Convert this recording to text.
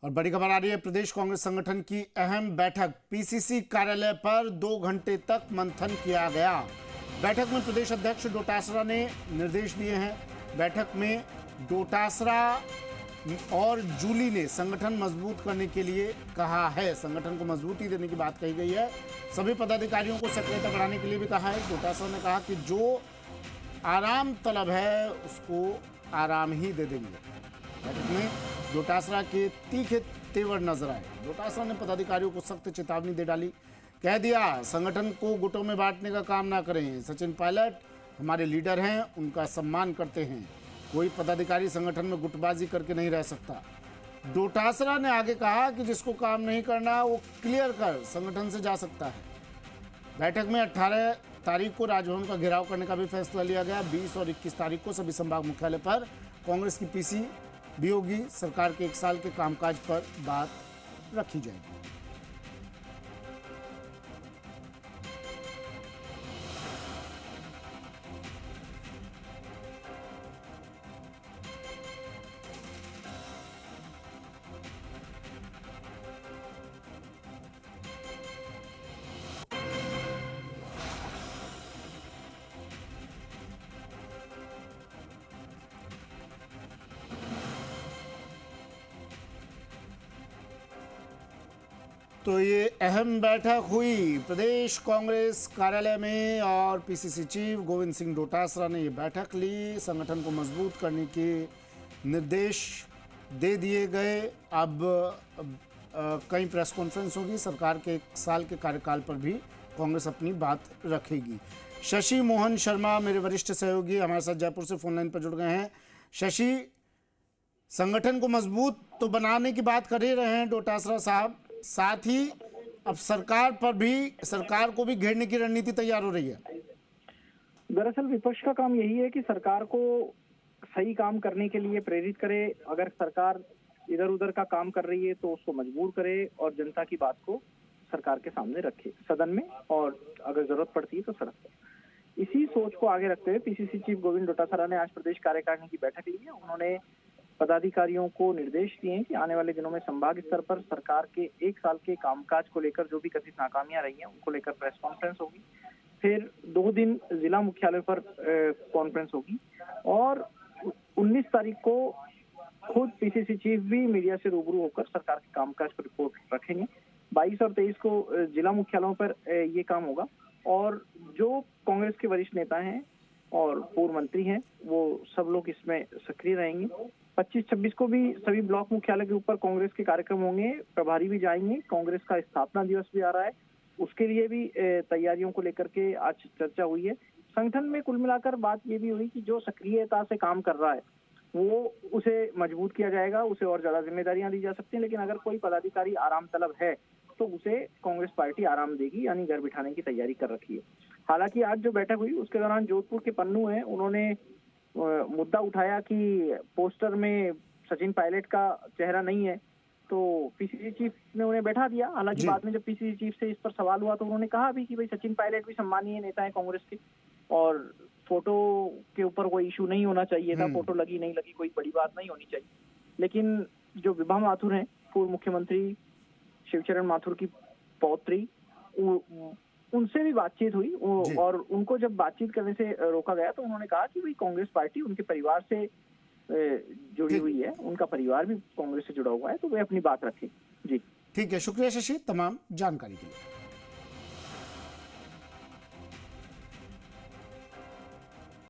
और बड़ी खबर आ रही है, प्रदेश कांग्रेस संगठन की अहम बैठक पीसीसी कार्यालय पर 2 घंटे तक मंथन किया गया। बैठक में प्रदेश अध्यक्ष डोटासरा ने निर्देश दिए हैं। बैठक में डोटासरा और जूली ने संगठन मजबूत करने के लिए कहा है। संगठन को मजबूती देने की बात कही गई है। सभी पदाधिकारियों को सक्रियता बढ़ाने के लिए भी कहा है। डोटासरा ने कहा कि जो आराम तलब है उसको आराम ही दे देंगे। बैठक में डोटासरा के तीखे तेवर नजर आए। डोटासरा ने पदाधिकारियों को सख्त चेतावनी दे डाली। कह दिया, संगठन को गुटों में बांटने का काम ना करें। सचिन पायलट हमारे लीडर हैं, उनका सम्मान करते हैं। कोई पदाधिकारी संगठन में गुटबाजी करके नहीं रह सकता। डोटासरा ने आगे कहा कि जिसको काम नहीं करना वो क्लियर कर संगठन से जा सकता है। बैठक में 18 तारीख को राजभवन का घेराव करने का भी फैसला लिया गया। 20 और 21 तारीख को सभी संभाग मुख्यालय पर कांग्रेस की पीसी भी होगी। सरकार के 1 साल के कामकाज पर बात रखी जाएगी। तो ये अहम बैठक हुई प्रदेश कांग्रेस कार्यालय में और पीसीसी चीफ गोविंद सिंह डोटासरा ने ये बैठक ली। संगठन को मजबूत करने के निर्देश दे दिए गए। अब कई प्रेस कॉन्फ्रेंस होगी। सरकार के 1 साल के कार्यकाल पर भी कांग्रेस अपनी बात रखेगी। शशि मोहन शर्मा मेरे वरिष्ठ सहयोगी हमारे साथ जयपुर से फोनलाइन पर जुड़ गए हैं। शशि, संगठन को मजबूत तो बनाने की बात कर ही रहे हैं डोटासरा साहब, साथ ही अब सरकार को भी घेरने की रणनीति तैयार हो रही है। दरअसल विपक्ष का काम यही है कि सरकार को सही काम करने के लिए प्रेरित करे। अगर सरकार इधर उधर का काम कर रही है तो उसको मजबूर करे और जनता की बात को सरकार के सामने रखे सदन में, और अगर जरूरत पड़ती है तो सड़क पर। इसी सोच को आगे रखते हुए पीसीसी चीफ गोविंद डोटासरा ने आज प्रदेश कार्यकारिणी की बैठक ली है। उन्होंने पदाधिकारियों को निर्देश दिए हैं कि आने वाले दिनों में संभाग स्तर पर सरकार के 1 साल के कामकाज को लेकर जो भी कथित नाकामियां रही हैं उनको लेकर प्रेस कॉन्फ्रेंस होगी। फिर 2 दिन जिला मुख्यालय पर कॉन्फ्रेंस होगी और 19 तारीख को खुद पीसीसी चीफ भी मीडिया से रूबरू होकर सरकार के कामकाज पर रिपोर्ट रखेंगे। 22 और 23 को जिला मुख्यालयों पर ये काम होगा और जो कांग्रेस के वरिष्ठ नेता हैं और पूर्व मंत्री हैं वो सब लोग इसमें सक्रिय रहेंगे। 25-26 को भी सभी ब्लॉक मुख्यालय के ऊपर कांग्रेस के कार्यक्रम होंगे। प्रभारी भी जाएंगे। कांग्रेस का स्थापना दिवस भी आ रहा है, उसके लिए भी तैयारियों को लेकर के आज चर्चा हुई है। संगठन में कुल मिलाकर बात ये भी हुई कि जो सक्रियता से काम कर रहा है वो उसे मजबूत किया जाएगा, उसे और ज्यादा जिम्मेदारियां दी जा सकती हैं। लेकिन अगर कोई पदाधिकारी आराम तलब है तो उसे कांग्रेस पार्टी आराम देगी, यानी घर बिठाने की तैयारी कर रखी है। हालांकि आज जो बैठक हुई उसके दौरान जोधपुर के पन्नू हैं, उन्होंने मुद्दा उठाया कि पोस्टर में सचिन पायलट का चेहरा नहीं है, तो पीसीसी चीफ ने उन्हें बैठा दिया। हालांकि बाद में जब पीसीसी चीफ से इस पर सवाल हुआ तो उन्होंने कहा भी कि भाई सचिन पायलट भी सम्मानीय नेता है कांग्रेस के और फोटो के ऊपर कोई इशू नहीं होना चाहिए था। फोटो लगी नहीं लगी कोई बड़ी बात नहीं होनी चाहिए। लेकिन जो विभा माथुर हैं, पूर्व मुख्यमंत्री शिवचरण माथुर की पौत्री, उनसे भी बातचीत हुई और उनको जब बातचीत करने से रोका गया तो उन्होंने कहा कि भाई कांग्रेस पार्टी उनके परिवार से जुड़ी हुई है, उनका परिवार भी कांग्रेस से जुड़ा हुआ है, तो वे अपनी बात रखें। जी ठीक है, शुक्रिया शशि तमाम जानकारी के लिए।